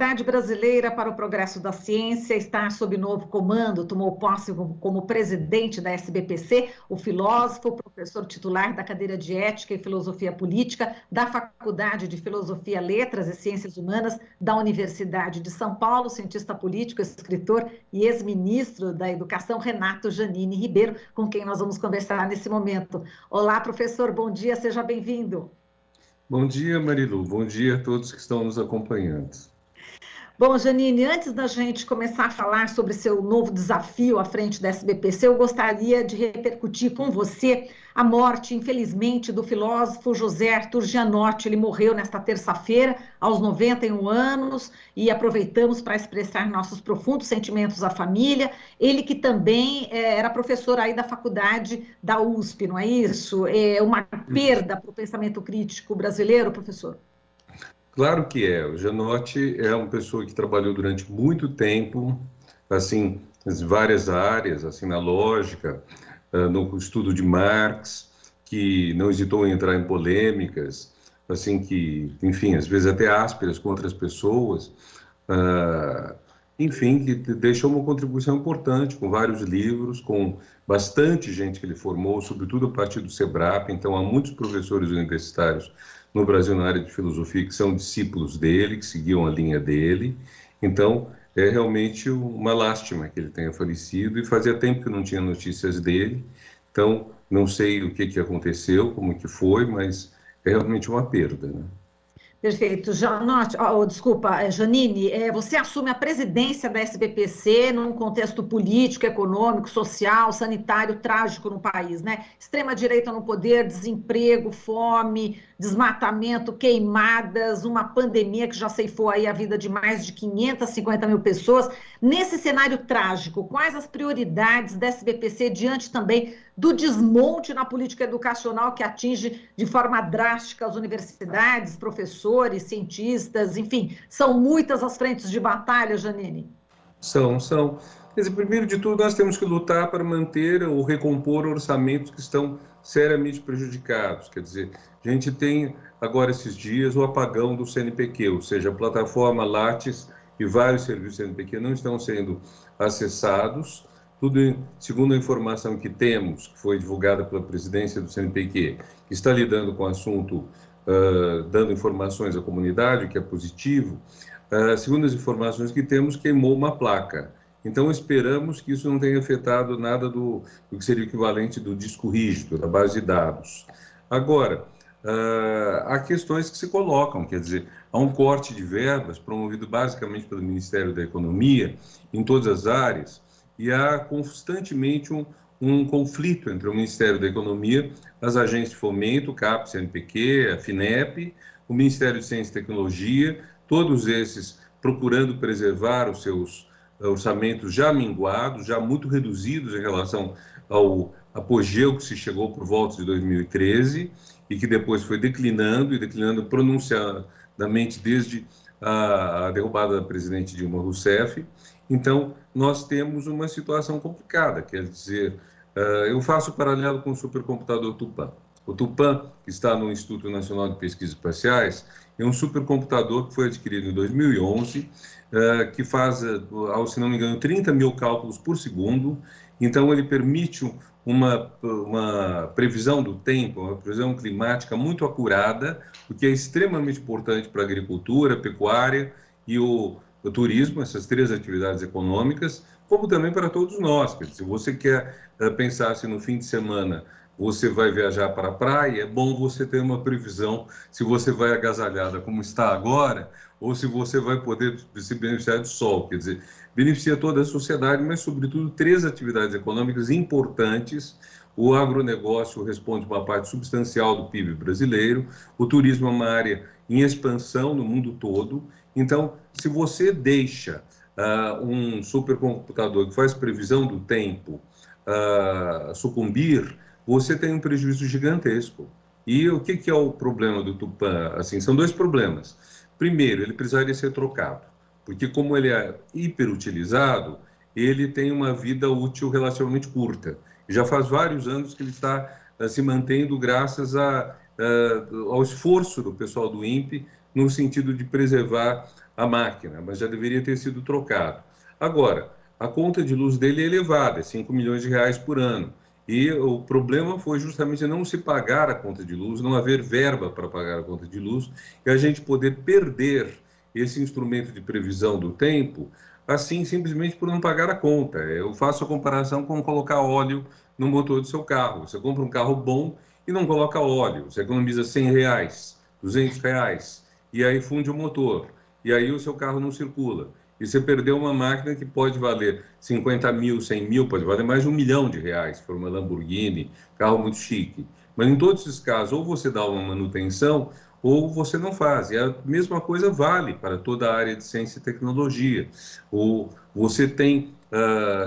Sociedade Brasileira para o Progresso da Ciência está sob novo comando. Tomou posse como presidente da SBPC o filósofo, professor titular da cadeira de Ética e Filosofia Política da Faculdade de Filosofia, Letras e Ciências Humanas da Universidade de São Paulo, cientista político, escritor e ex-ministro da Educação, Renato Janine Ribeiro, com quem nós vamos conversar nesse momento. Olá, professor, bom dia, seja bem-vindo. Bom dia, Marilu. Bom dia a todos que estão nos acompanhando. Bom, Janine, antes da gente começar a falar sobre seu novo desafio à frente da SBPC, eu gostaria de repercutir com você a morte, infelizmente, do filósofo José Arthur Gianotti. Ele morreu nesta terça-feira, aos 91 anos, e aproveitamos para expressar nossos profundos sentimentos à família. Ele que também era professor aí da faculdade da USP, não é isso? É uma perda para o pensamento crítico brasileiro, professor? Claro que é. O Gianotti é uma pessoa que trabalhou durante muito tempo, assim, em várias áreas, assim, na lógica, no estudo de Marx, que não hesitou em entrar em polêmicas, assim, que, enfim, às vezes até ásperas com outras pessoas, enfim, que deixou uma contribuição importante com vários livros, com bastante gente que ele formou, sobretudo a partir do SEBRAP. Então, há muitos professores universitários no Brasil na área de filosofia que são discípulos dele, que seguiam a linha dele. Então, é realmente uma lástima que ele tenha falecido, e fazia tempo que não tinha notícias dele. Então, não sei o que aconteceu, como que foi, mas é realmente uma perda, né? Perfeito. Janine, você assume a presidência da SBPC num contexto político, econômico, social, sanitário trágico no país, né? Extrema-direita no poder, desemprego, fome, desmatamento, queimadas, uma pandemia que já ceifou aí a vida de mais de 550 mil pessoas. Nesse cenário trágico, quais as prioridades da SBPC diante também do desmonte na política educacional que atinge de forma drástica as universidades, professores, cientistas, enfim, são muitas as frentes de batalha, Janine? São. Quer dizer, primeiro de tudo, nós temos que lutar para manter ou recompor orçamentos que estão seriamente prejudicados. Quer dizer, a gente tem agora esses dias o apagão do CNPq, ou seja, a plataforma Lattes e vários serviços CNPq não estão sendo acessados. Tudo segundo a informação que temos, que foi divulgada pela presidência do CNPq, que está lidando com o assunto, dando informações à comunidade, o que é positivo. Segundo as informações que temos, queimou uma placa. Então, esperamos que isso não tenha afetado nada do que seria o equivalente do disco rígido, da base de dados. Agora, há questões que se colocam, quer dizer, há um corte de verbas promovido basicamente pelo Ministério da Economia em todas as áreas, e há constantemente um conflito entre o Ministério da Economia, as agências de fomento, o CAPES, CNPq, a FINEP, o Ministério de Ciência e Tecnologia, todos esses procurando preservar os seus orçamentos já minguados, já muito reduzidos em relação ao apogeu que se chegou por volta de 2013 e que depois foi declinando pronunciadamente desde a derrubada da presidente Dilma Rousseff. Então, nós temos uma situação complicada, quer dizer, eu faço paralelo com o supercomputador Tupã. O Tupã, que está no Instituto Nacional de Pesquisas Espaciais, é um supercomputador que foi adquirido em 2011, que faz, se não me engano, 30 mil cálculos por segundo. Então, ele permite uma previsão do tempo, uma previsão climática muito acurada, o que é extremamente importante para a agricultura, a pecuária e o turismo, essas três atividades econômicas, como também para todos nós. Quer dizer, se você quer pensar se no fim de semana você vai viajar para a praia, é bom você ter uma previsão se você vai agasalhada como está agora, ou se você vai poder se beneficiar do sol. Quer dizer, beneficia toda a sociedade, mas, sobretudo, três atividades econômicas importantes. O agronegócio responde uma parte substancial do PIB brasileiro, o turismo é uma área em expansão no mundo todo. Então, se você deixa um supercomputador que faz previsão do tempo sucumbir, você tem um prejuízo gigantesco. E o que é o problema do Tupã? Assim, são dois problemas. Primeiro, ele precisaria ser trocado, porque como ele é hiperutilizado, ele tem uma vida útil relativamente curta. Já faz vários anos que ele está se mantendo graças ao esforço do pessoal do INPE no sentido de preservar a máquina, mas já deveria ter sido trocado. Agora, a conta de luz dele é elevada, é 5 milhões de reais por ano. E o problema foi justamente não se pagar a conta de luz, não haver verba para pagar a conta de luz, e a gente poder perder esse instrumento de previsão do tempo, assim, simplesmente por não pagar a conta. Eu faço a comparação com colocar óleo no motor do seu carro. Você compra um carro bom e não coloca óleo, você economiza R$ 100, R$ 200, e aí funde o motor, e aí o seu carro não circula. E você perdeu uma máquina que pode valer 50 mil, 100 mil, pode valer mais de R$ 1 milhão, se for uma Lamborghini, carro muito chique. Mas em todos esses casos, ou você dá uma manutenção, ou você não faz. E a mesma coisa vale para toda a área de ciência e tecnologia. Ou você tem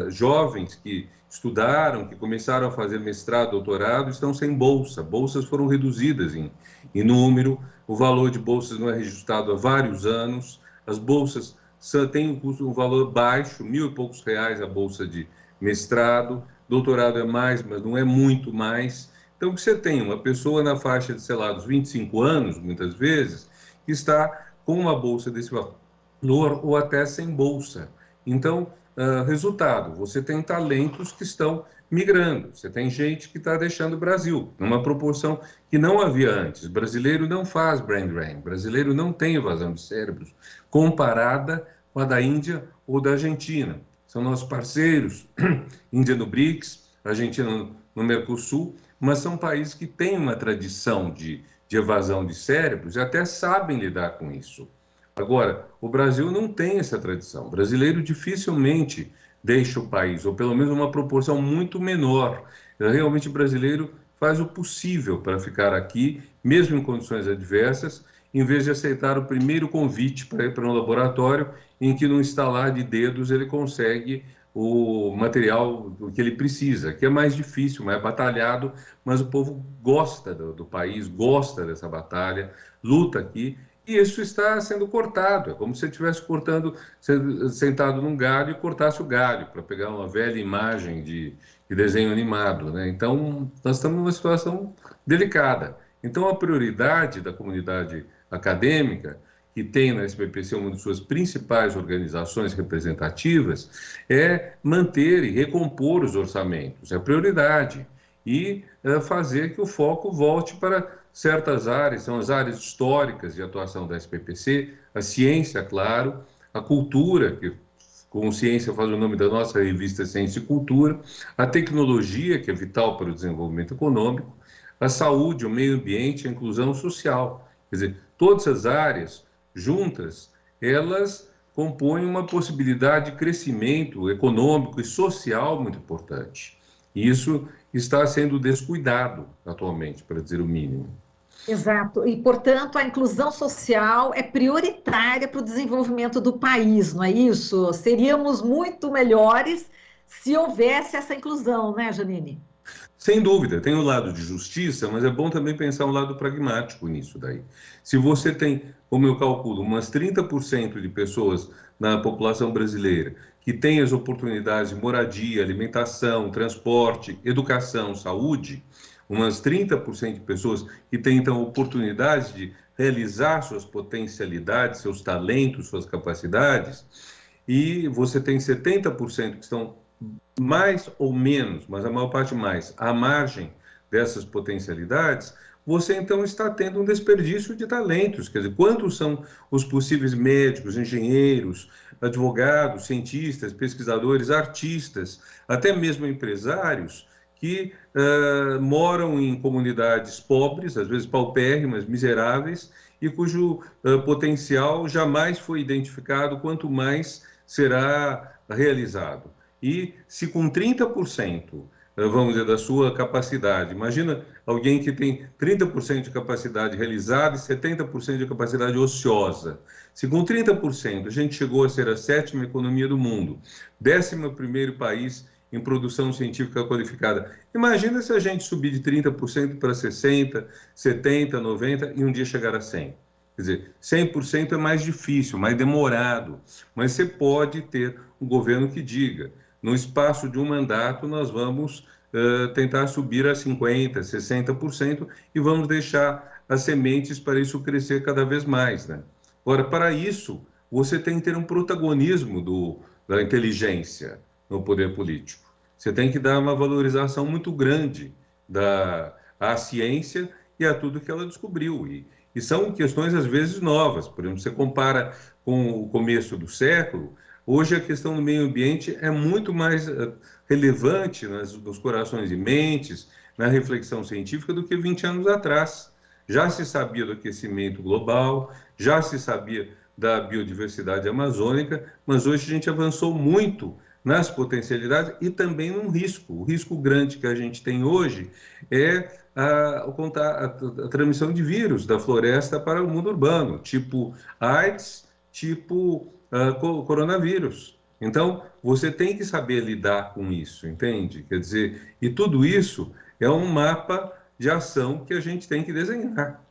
jovens que estudaram, que começaram a fazer mestrado, doutorado, estão sem bolsa. Bolsas foram reduzidas em número, o valor de bolsas não é registrado há vários anos, as bolsas tem um valor baixo, R$ 1.000 e poucos a bolsa de mestrado, doutorado é mais, mas não é muito mais. Então, que você tem uma pessoa na faixa de, sei lá, dos 25 anos, muitas vezes, que está com uma bolsa desse valor ou até sem bolsa. Então, resultado, você tem talentos que estão migrando, você tem gente que está deixando o Brasil, numa proporção que não havia antes. Brasileiro não faz brain drain, brasileiro não tem evasão de cérebros, comparada com a da Índia ou da Argentina. São nossos parceiros, Índia no BRICS, Argentina no Mercosul, mas são países que têm uma tradição de evasão de cérebros e até sabem lidar com isso. Agora, o Brasil não tem essa tradição. O brasileiro dificilmente deixa o país, ou pelo menos uma proporção muito menor. Realmente, o brasileiro faz o possível para ficar aqui, mesmo em condições adversas, em vez de aceitar o primeiro convite para ir para um laboratório em que, num estalar de dedos, ele consegue o material que ele precisa, que é mais difícil, mais batalhado, mas o povo gosta do país, gosta dessa batalha, luta aqui, e isso está sendo cortado. É como se você estivesse cortando, sentado num galho e cortasse o galho, para pegar uma velha imagem de desenho animado, né? Então, nós estamos numa situação delicada. Então, a prioridade da comunidade acadêmica, que tem na SBPC uma de suas principais organizações representativas, é manter e recompor os orçamentos, é a prioridade, e fazer que o foco volte para certas áreas, são as áreas históricas de atuação da SBPC, a ciência, claro, a cultura, que com ciência faz o nome da nossa revista Ciência e Cultura, a tecnologia, que é vital para o desenvolvimento econômico, a saúde, o meio ambiente, a inclusão social. Quer dizer, todas as áreas juntas, elas compõem uma possibilidade de crescimento econômico e social muito importante. E isso está sendo descuidado atualmente, para dizer o mínimo. Exato. E, portanto, a inclusão social é prioritária para o desenvolvimento do país, não é isso? Seríamos muito melhores se houvesse essa inclusão, né, Janine? Sem dúvida, tem o lado de justiça, mas é bom também pensar um lado pragmático nisso daí. Se você tem, como eu calculo, umas 30% de pessoas na população brasileira que têm as oportunidades de moradia, alimentação, transporte, educação, saúde, umas 30% de pessoas que têm, então, oportunidades de realizar suas potencialidades, seus talentos, suas capacidades, e você tem 70% que estão mais ou menos, mas a maior parte mais, à margem dessas potencialidades, você então está tendo um desperdício de talentos. Quer dizer, quantos são os possíveis médicos, engenheiros, advogados, cientistas, pesquisadores, artistas, até mesmo empresários, que moram em comunidades pobres, às vezes paupérrimas, miseráveis, e cujo potencial jamais foi identificado, quanto mais será realizado. E se com 30%, vamos dizer, da sua capacidade, imagina alguém que tem 30% de capacidade realizada e 70% de capacidade ociosa. Se com 30% a gente chegou a ser a 7ª economia do mundo, 11º país em produção científica qualificada, imagina se a gente subir de 30% para 60%, 70%, 90% e um dia chegar a 100%. Quer dizer, 100% é mais difícil, mais demorado, mas você pode ter um governo que diga: no espaço de um mandato, nós vamos tentar subir a 50%, 60% e vamos deixar as sementes para isso crescer cada vez mais, né? Agora, para isso, você tem que ter um protagonismo da inteligência no poder político. Você tem que dar uma valorização muito grande à ciência e a tudo que ela descobriu. E são questões, às vezes, novas. Por exemplo, você compara com o começo do século, hoje a questão do meio ambiente é muito mais relevante nos corações e mentes, na reflexão científica, do que 20 anos atrás. Já se sabia do aquecimento global, já se sabia da biodiversidade amazônica, mas hoje a gente avançou muito nas potencialidades e também num risco. O risco grande que a gente tem hoje é a transmissão de vírus da floresta para o mundo urbano, tipo AIDS, tipo coronavírus. Então, você tem que saber lidar com isso, entende? Quer dizer, e tudo isso é um mapa de ação que a gente tem que desenhar.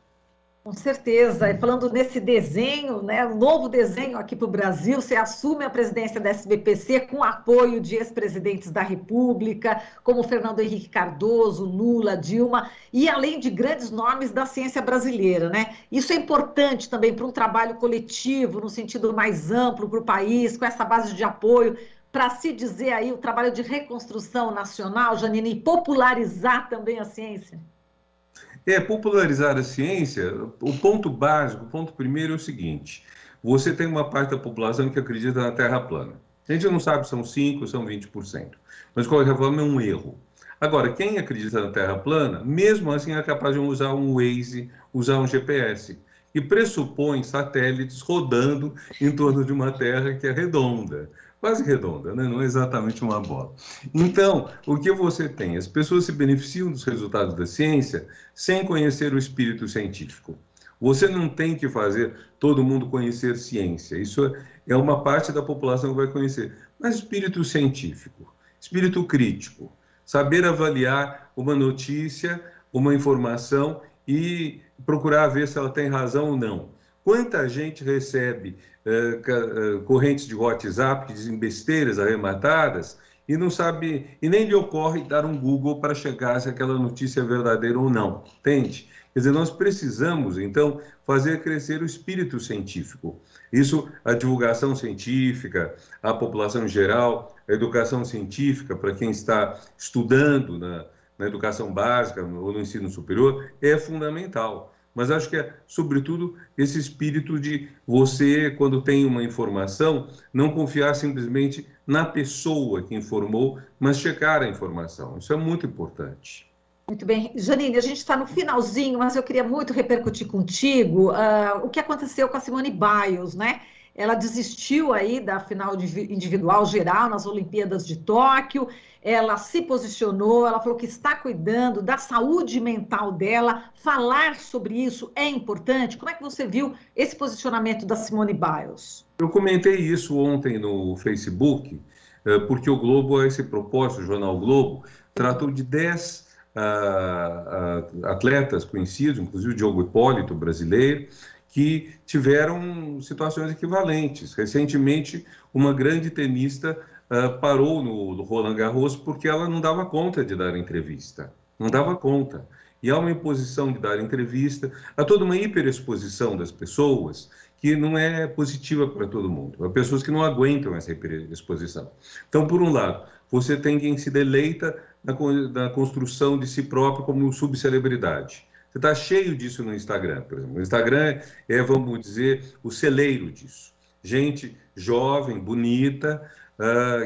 Com certeza. E falando nesse desenho, né, um novo desenho aqui para o Brasil, você assume a presidência da SBPC com apoio de ex-presidentes da República, como Fernando Henrique Cardoso, Lula, Dilma, e além de grandes nomes da ciência brasileira, né? Isso é importante também para um trabalho coletivo, no sentido mais amplo para o país, com essa base de apoio, para se dizer aí o trabalho de reconstrução nacional, Janine, e popularizar também a ciência. Popularizar a ciência, o ponto básico, o ponto primeiro é o seguinte: você tem uma parte da população que acredita na Terra plana. A gente não sabe se são 5% ou são 20%, mas de qualquer forma é um erro. Agora, quem acredita na Terra plana, mesmo assim é capaz de usar um Waze, usar um GPS, e pressupõe satélites rodando em torno de uma Terra que é redonda. Quase redonda, né? Não é exatamente uma bola. Então, o que você tem? As pessoas se beneficiam dos resultados da ciência sem conhecer o espírito científico. Você não tem que fazer todo mundo conhecer ciência. Isso é uma parte da população que vai conhecer. Mas espírito científico, espírito crítico, saber avaliar uma notícia, uma informação e procurar ver se ela tem razão ou não. Quanta gente recebe correntes de WhatsApp que dizem besteiras arrematadas e não sabe, e nem lhe ocorre dar um Google para chegar se aquela notícia é verdadeira ou não, entende? Quer dizer, nós precisamos, então, fazer crescer o espírito científico. Isso, a divulgação científica, a população em geral, a educação científica, para quem está estudando na educação básica ou no ensino superior, é fundamental. Mas acho que é, sobretudo, esse espírito de você, quando tem uma informação, não confiar simplesmente na pessoa que informou, mas checar a informação. Isso é muito importante. Muito bem. Janine, a gente está no finalzinho, mas eu queria muito repercutir contigo o que aconteceu com a Simone Biles, né? Ela desistiu aí da final individual geral nas Olimpíadas de Tóquio, ela se posicionou, ela falou que está cuidando da saúde mental dela, falar sobre isso é importante. Como é que você viu esse posicionamento da Simone Biles? Eu comentei isso ontem no Facebook, porque o Globo, a esse propósito, o jornal Globo, tratou de 10 atletas conhecidos, inclusive o Diogo Hipólito, brasileiro, que tiveram situações equivalentes. Recentemente, uma grande tenista parou no Roland Garros porque ela não dava conta de dar entrevista. Não dava conta. E há uma imposição de dar entrevista, há toda uma hiperexposição das pessoas que não é positiva para todo mundo. Há pessoas que não aguentam essa hiperexposição. Então, por um lado, você tem quem se deleita na construção de si próprio como subcelebridade. Você está cheio disso no Instagram, por exemplo. O Instagram vamos dizer, o celeiro disso. Gente jovem, bonita,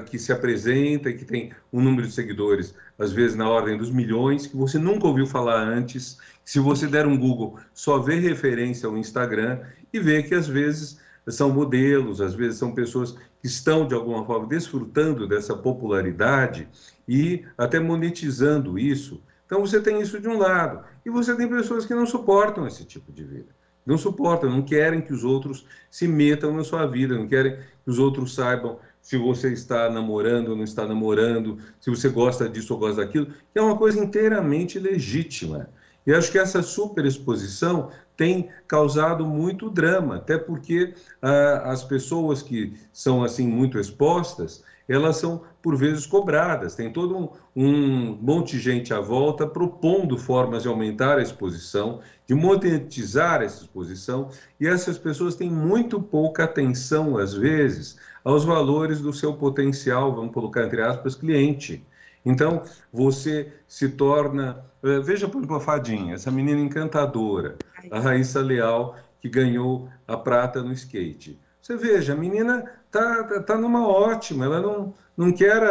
que se apresenta e que tem um número de seguidores, às vezes na ordem dos milhões, que você nunca ouviu falar antes. Se você der um Google, só vê referência ao Instagram e vê que às vezes são modelos, às vezes são pessoas que estão, de alguma forma, desfrutando dessa popularidade e até monetizando isso. Então, você tem isso de um lado. E você tem pessoas que não suportam esse tipo de vida. Não suportam, não querem que os outros se metam na sua vida, não querem que os outros saibam se você está namorando ou não está namorando, se você gosta disso ou gosta daquilo, que é uma coisa inteiramente legítima. E acho que essa superexposição tem causado muito drama, até porque as pessoas que são assim muito expostas, elas são por vezes cobradas. Tem todo um monte de gente à volta propondo formas de aumentar a exposição, de monetizar essa exposição, e essas pessoas têm muito pouca atenção, às vezes, aos valores do seu potencial, vamos colocar entre aspas, cliente. Então, você se torna... Veja, por exemplo, a Fadinha, essa menina encantadora, a Raíssa Leal, que ganhou a prata no skate. Você veja, a menina tá numa ótima, ela não quer...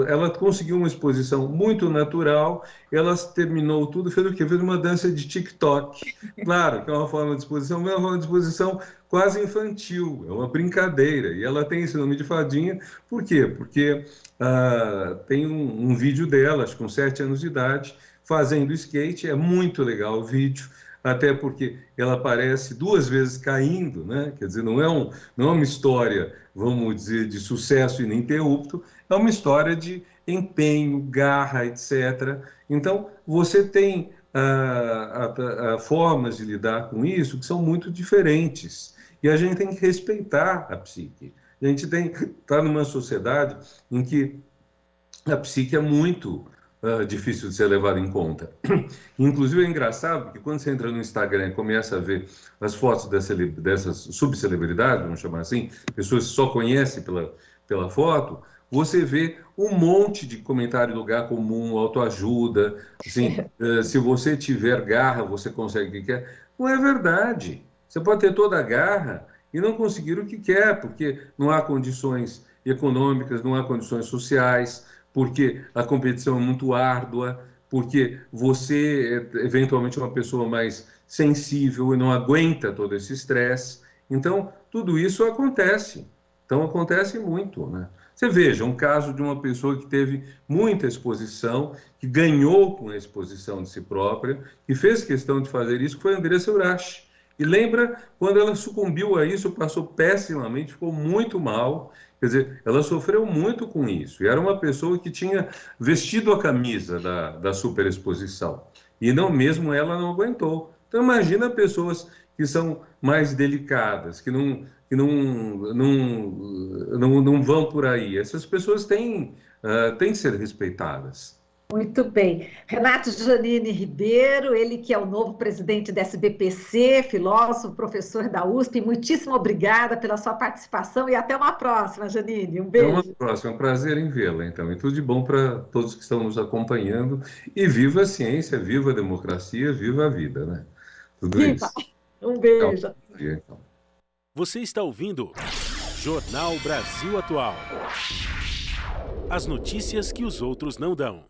Ela conseguiu uma exposição muito natural, ela terminou tudo, fez o quê? Fez uma dança de TikTok. Claro que é uma forma de exposição, mas é uma forma de exposição quase infantil, é uma brincadeira. E ela tem esse nome de Fadinha, por quê? Porque tem um vídeo dela, acho que com 7 anos de idade, fazendo skate, é muito legal o vídeo, até porque ela aparece 2 vezes caindo, né? Quer dizer, não é uma história, vamos dizer, de sucesso ininterrupto, é uma história de empenho, garra, etc. Então, você tem formas de lidar com isso que são muito diferentes, e a gente tem que respeitar a psique. A gente está numa sociedade em que a psique é muito difícil de ser levada em conta. Inclusive é engraçado porque quando você entra no Instagram e começa a ver as fotos dessas subcelebridades, vamos chamar assim, pessoas que só conhecem pela foto, você vê um monte de comentário do lugar comum, autoajuda, assim, se você tiver garra, você consegue o que quer. Não é verdade. Você pode ter toda a garra e não conseguir o que quer, porque não há condições econômicas, não há condições sociais, porque a competição é muito árdua, porque você eventualmente é uma pessoa mais sensível e não aguenta todo esse estresse. Então, tudo isso acontece. Então, acontece muito, né? Você veja, um caso de uma pessoa que teve muita exposição, que ganhou com a exposição de si própria, e fez questão de fazer isso, que foi a Andressa Urach. E lembra, quando ela sucumbiu a isso, passou pessimamente, ficou muito mal. Quer dizer, ela sofreu muito com isso. E era uma pessoa que tinha vestido a camisa da superexposição. E não mesmo ela não aguentou. Então, imagina pessoas que são mais delicadas, que não vão por aí. Essas pessoas têm que ser respeitadas. Muito bem. Renato Janine Ribeiro, ele que é o novo presidente da SBPC, filósofo, professor da USP, muitíssimo obrigada pela sua participação e até uma próxima, Janine. Um beijo. Até uma próxima, é um prazer em vê-la, então. E tudo de bom para todos que estão nos acompanhando. E viva a ciência, viva a democracia, viva a vida, né? Tudo Viva! isso. Um beijo. Então. Você está ouvindo Jornal Brasil Atual. As notícias que os outros não dão.